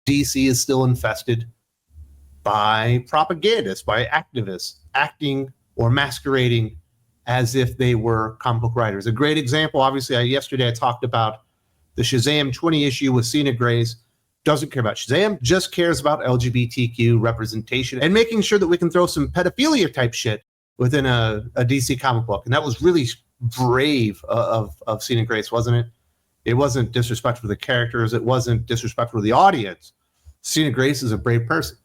DC is still infested by propagandists, by activists acting or masquerading as if they were comic book writers. A great example, obviously, yesterday I talked about the Shazam 20 issue with Cena Grace. Doesn't care about Shazam, just cares about LGBTQ representation and making sure that we can throw some pedophilia type shit within a DC comic book. And that was really brave of Cena Grace, wasn't it? It wasn't disrespectful to the characters. It wasn't disrespectful to the audience. Cena Grace is a brave person.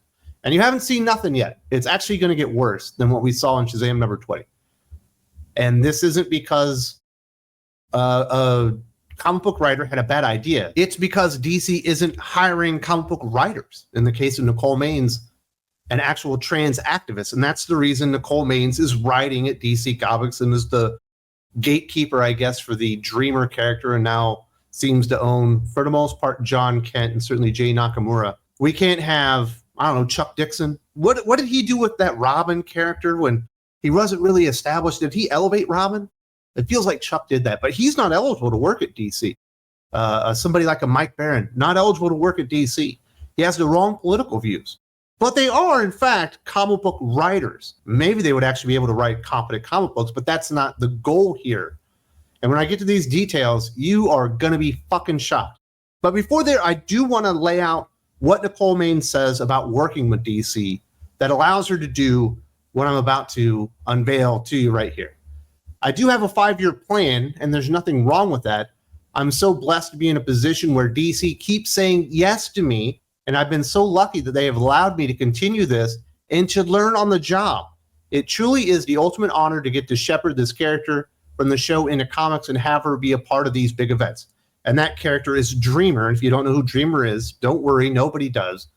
And you haven't seen nothing yet. It's actually going to get worse than what we saw in Shazam number 20. And this isn't because a comic book writer had a bad idea. It's because DC isn't hiring comic book writers. In the case of Nicole Maines, an actual trans activist. And that's the reason Nicole Maines is writing at DC Comics and is the gatekeeper, I guess, for the Dreamer character, and now seems to own, for the most part, John Kent and certainly Jay Nakamura. We can't have, I don't know, Chuck Dixon. What did he do with that Robin character when he wasn't really established? Did he elevate Robin? It feels like Chuck did that, but he's not eligible to work at DC. Somebody like a Mike Barron, not eligible to work at DC. He has the wrong political views. But they are, in fact, comic book writers. Maybe they would actually be able to write competent comic books, but that's not the goal here. And when I get to these details, you are going to be fucking shocked. But before there, I do want to lay out what Nicole Maines says about working with DC that allows her to do what I'm about to unveil to you right here. I do have a 5-year plan, and there's nothing wrong with that. I'm so blessed to be in a position where DC keeps saying yes to me, and I've been so lucky that they have allowed me to continue this and to learn on the job. It truly is the ultimate honor to get to shepherd this character from the show into comics and have her be a part of these big events. And that character is Dreamer. And if you don't know who Dreamer is, don't worry, nobody does.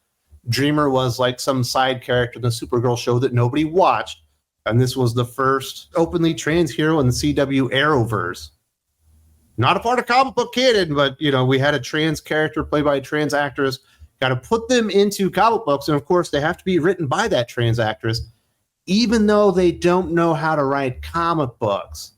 Dreamer was like some side character in the Supergirl show that nobody watched. And this was the first openly trans hero in the CW Arrowverse. Not a part of Comic Book Canon, but, you know, we had a trans character played by a trans actress. Got to put them into comic books. And, of course, they have to be written by that trans actress, even though they don't know how to write comic books.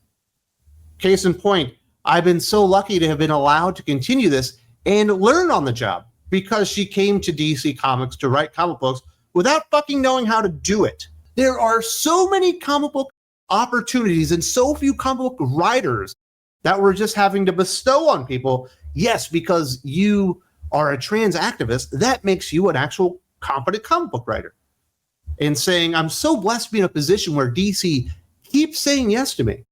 Case in point, I've been so lucky to have been allowed to continue this and learn on the job because she came to DC Comics to write comic books without fucking knowing how to do it. There are so many comic book opportunities and so few comic book writers that we're just having to bestow on people. Yes, because you are a trans activist, that makes you an actual competent comic book writer. And saying, I'm so blessed to be in a position where DC keeps saying yes to me.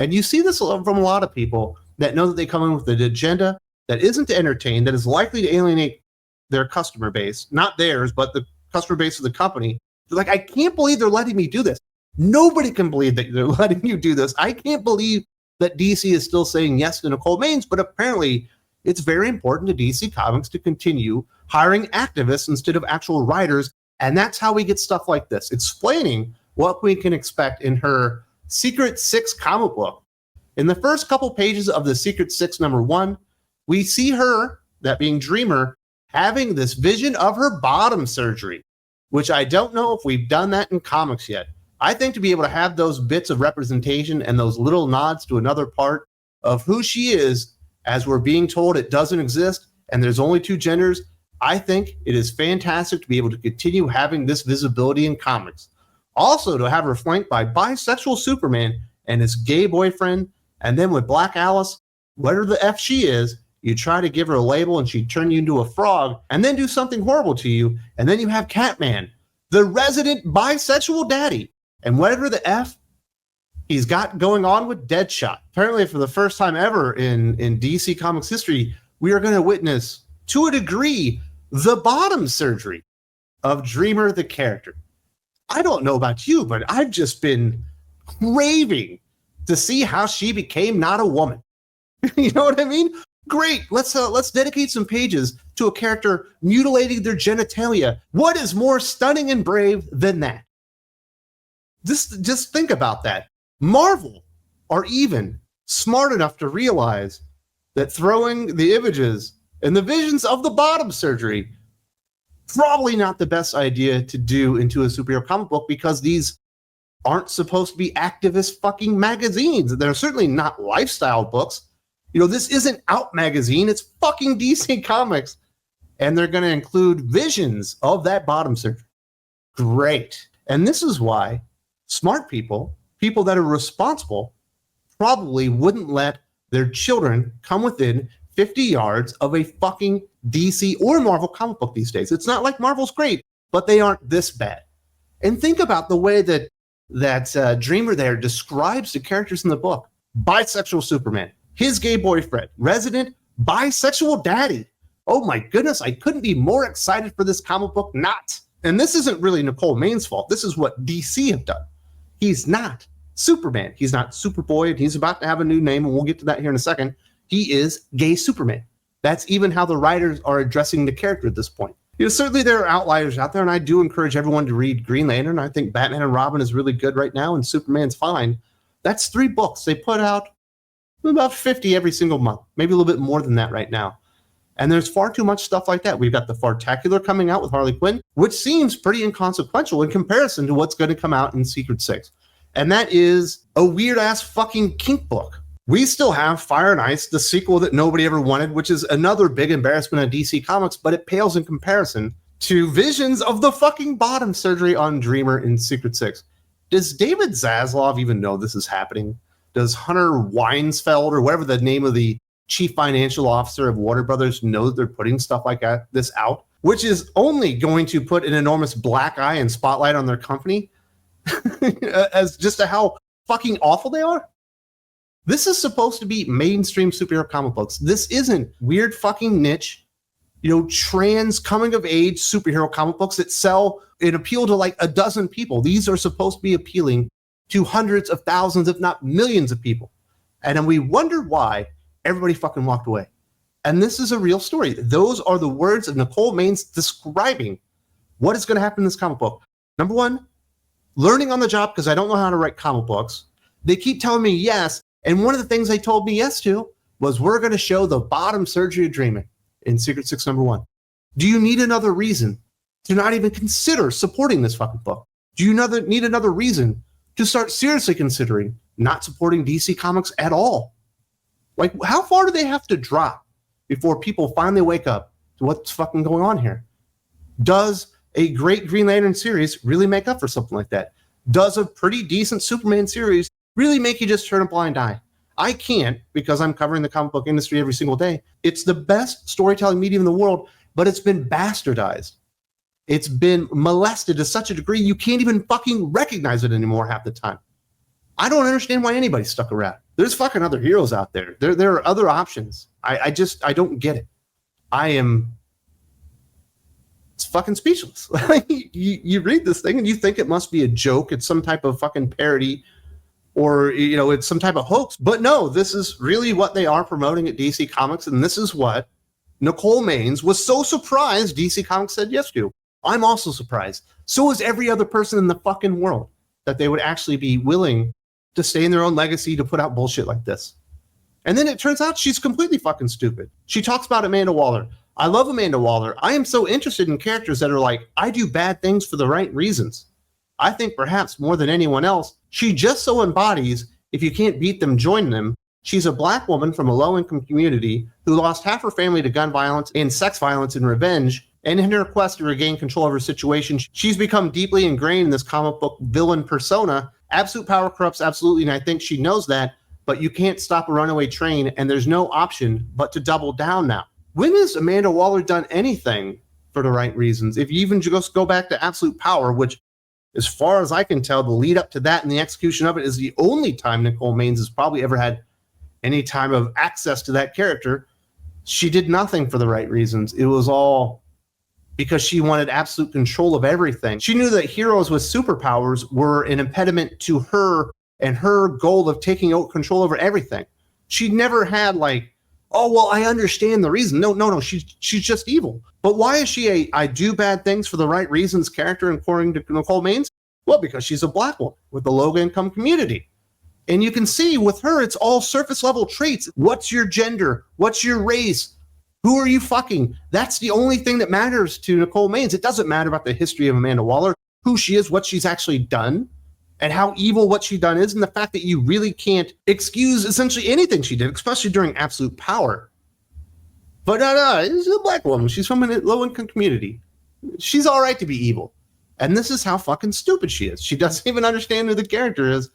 And you see this from a lot of people that know that they come in with an agenda that isn't to entertain, that is likely to alienate their customer base, not theirs, but the customer base of the company. They're like, I can't believe they're letting me do this. Nobody can believe that they're letting you do this. I can't believe that DC is still saying yes to Nicole Maines, but apparently it's very important to DC Comics to continue hiring activists instead of actual writers. And that's how we get stuff like this, explaining what we can expect in her Secret Six comic book. In the first couple pages of the Secret Six #1, we see her, that being Dreamer, having this vision of her bottom surgery, which I don't know if we've done that in comics yet. I think to be able to have those bits of representation and those little nods to another part of who she is, as we're being told it doesn't exist and there's only two genders, I think it is fantastic to be able to continue having this visibility in comics. Also, to have her flanked by bisexual Superman and his gay boyfriend, and then with Black Alice, whatever the F she is, you try to give her a label and she'd turn you into a frog and then do something horrible to you, and then you have Catman, the resident bisexual daddy, and whatever the F he's got going on with Deadshot. Apparently, for the first time ever in DC Comics history, we are going to witness, to a degree, the bottom surgery of Dreamer the character. I don't know about you, but I've just been craving to see how she became not a woman. You know what I mean? Great. Let's dedicate some pages to a character mutilating their genitalia. What is more stunning and brave than that? Just think about that. Marvel are even smart enough to realize that throwing the images and the visions of the bottom surgery probably not the best idea to do into a superhero comic book, because these aren't supposed to be activist fucking magazines. They're certainly not lifestyle books. You know, this isn't Out magazine. It's fucking DC Comics. and they're going to include visions of that bottom surgery. Great. And this is why smart people, people that are responsible, probably wouldn't let their children come within 50 yards of a fucking DC or Marvel comic book these days. It's not like Marvel's great, but they aren't this bad. And think about the way that Dreamer there describes the characters in the book. Bisexual Superman, his gay boyfriend, resident bisexual daddy. Oh my goodness, I couldn't be more excited for this comic book. Not. And this isn't really Nicole Maines' fault. This is what DC have done. He's not Superman. He's not Superboy, and he's about to have a new name, and we'll get to that here in a second. He is gay Superman. That's even how the writers are addressing the character at this point. Certainly there are outliers out there, and I do encourage everyone to read Green Lantern. I think Batman and Robin is really good right now, and Superman's fine. That's 3 books. They put out about 50 every single month, maybe a little bit more than that right now. And there's far too much stuff like that. We've got the Fartacular coming out with Harley Quinn, which seems pretty inconsequential in comparison to what's going to come out in Secret Six. And that is a weird-ass fucking kink book. We still have Fire and Ice, the sequel that nobody ever wanted, which is another big embarrassment of DC Comics, but it pales in comparison to visions of the fucking bottom surgery on Dreamer in Secret Six. Does David Zaslav even know this is happening? Does Hunter Weinsfeld, or whatever the name of the chief financial officer of Warner Brothers, know that they're putting stuff like this out? Which is only going to put an enormous black eye and spotlight on their company as just to how fucking awful they are. This is supposed to be mainstream superhero comic books. This isn't weird fucking niche, trans coming of age superhero comic books that sell and appeal to like a dozen people. These are supposed to be appealing to hundreds of thousands, if not millions of people. And then we wonder why everybody fucking walked away. And this is a real story. Those are the words of Nicole Maines describing what is going to happen in this comic book. Number 1, learning on the job because I don't know how to write comic books. They keep telling me yes. And one of the things they told me yes to was we're going to show the bottom surgery of Dreaming in Secret Six #1. Do you need another reason to not even consider supporting this fucking book? Do you need another reason to start seriously considering not supporting DC Comics at all? Like, how far do they have to drop before people finally wake up to what's fucking going on here? Does a great Green Lantern series really make up for something like that? Does a pretty decent Superman series really make you just turn a blind eye? I can't, because I'm covering the comic book industry every single day. It's the best storytelling medium in the world, but it's been bastardized. It's been molested to such a degree you can't even fucking recognize it anymore half the time. I don't understand why anybody stuck around. There's fucking other heroes out there. There are other options. I don't get it. It's fucking speechless. You read this thing and you think it must be a joke. It's some type of fucking parody, or it's some type of hoax. But no, this is really what they are promoting at DC Comics, and this is what Nicole Maines was so surprised DC Comics said yes to. I'm also surprised. So is every other person in the fucking world that they would actually be willing to stay in their own legacy to put out bullshit like this. And then it turns out she's completely fucking stupid. She talks about Amanda Waller. I love Amanda Waller. I am so interested in characters that are like, I do bad things for the right reasons. I think perhaps more than anyone else, she just so embodies, if you can't beat them, join them. She's a black woman from a low-income community who lost half her family to gun violence and sex violence and revenge. And in her quest to regain control of her situation, she's become deeply ingrained in this comic book villain persona. Absolute power corrupts absolutely, and I think she knows that, but you can't stop a runaway train, and there's no option but to double down now. When has Amanda Waller done anything for the right reasons? If you even just go back to Absolute Power, which, as far as I can tell, the lead up to that and the execution of it is the only time Nicole Maines has probably ever had any time of access to that character. She did nothing for the right reasons. It was all because she wanted absolute control of everything. She knew that heroes with superpowers were an impediment to her and her goal of taking control over everything. She never had like, oh, well, I understand the reason. No, she's just evil. But why is she I do bad things for the right reasons character according to Nicole Maines? Well, because she's a black woman with a low income community. And you can see with her, it's all surface level traits. What's your gender? What's your race? Who are you fucking? That's the only thing that matters to Nicole Maines. It doesn't matter about the history of Amanda Waller, who she is, what she's actually done, and how evil what she's done is, and the fact that you really can't excuse essentially anything she did, especially during Absolute Power. But no, it's a black woman. She's from a low-income community. She's all right to be evil. And this is how fucking stupid she is. She doesn't even understand who the character is.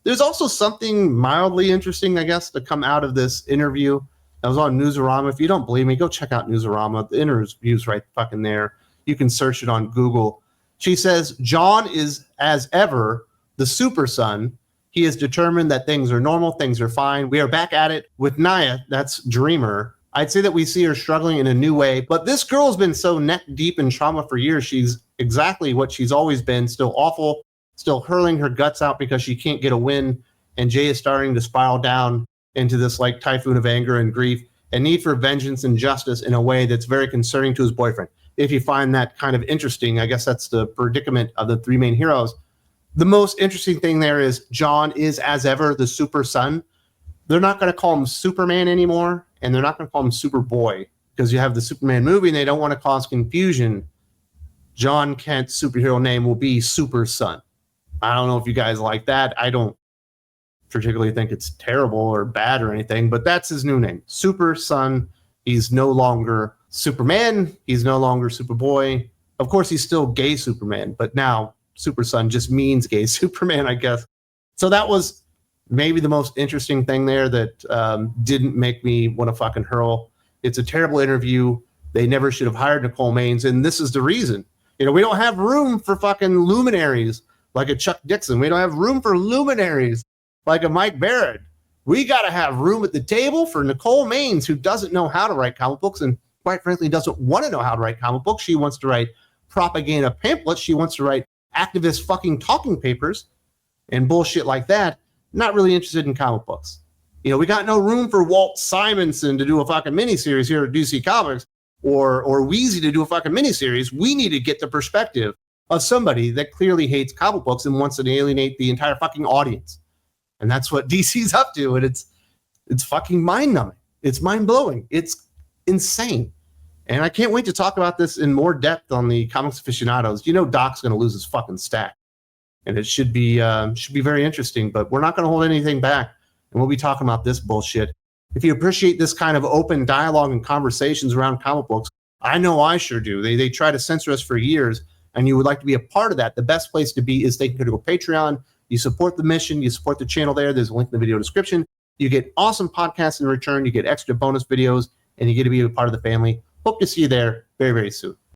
There's also something mildly interesting, I guess, to come out of this interview. I was on Newsarama. If you don't believe me, go check out Newsarama. The interview's right fucking there. You can search it on Google. She says, John is, as ever, the super son. He is determined that things are normal, things are fine. We are back at it with Naya, that's Dreamer. I'd say that we see her struggling in a new way, but this girl's been so neck deep in trauma for years. She's exactly what she's always been, still awful, still hurling her guts out because she can't get a win. And Jay is starting to spiral down into this like typhoon of anger and grief and need for vengeance and justice in a way that's very concerning to his boyfriend. If you find that kind of interesting, I guess that's the predicament of the three main heroes. The most interesting thing there is John is, as ever, the super son. They're not going to call him Superman anymore, and they're not going to call him Superboy because you have the Superman movie and they don't want to cause confusion. John Kent's superhero name will be Super Son. I don't know if you guys like that. I don't particularly think it's terrible or bad or anything, but that's his new name, Super Son. He's no longer Superman. He's no longer Superboy. Of course, he's still gay Superman, but now Super Son just means gay Superman, I guess. So that was maybe the most interesting thing there that didn't make me want to fucking hurl. It's a terrible interview. They never should have hired Nicole Maines, and this is the reason. You know, we don't have room for fucking luminaries like a Chuck Dixon. We don't have room for luminaries like a Mike Barrett. We got to have room at the table for Nicole Maines, who doesn't know how to write comic books and quite frankly doesn't want to know how to write comic books. She wants to write propaganda pamphlets. She wants to write activist fucking talking papers and bullshit like that. Not really interested in comic books. You know, we got no room for Walt Simonson to do a fucking miniseries here at DC Comics or Wheezy to do a fucking miniseries. We need to get the perspective of somebody that clearly hates comic books and wants to alienate the entire fucking audience. And that's what DC's up to. And it's fucking mind-numbing. It's mind-blowing. It's insane. And I can't wait to talk about this in more depth on the Comics Aficionados. You know Doc's going to lose his fucking stack. And it should be very interesting. But we're not going to hold anything back. And we'll be talking about this bullshit. If you appreciate this kind of open dialogue and conversations around comic books, I know I sure do. They try to censor us for years. And you would like to be a part of that. The best place to be is they can go to Patreon. You support the mission. You support the channel there. There's a link in the video description. You get awesome podcasts in return. You get extra bonus videos. And you get to be a part of the family. Hope to see you there very, very soon.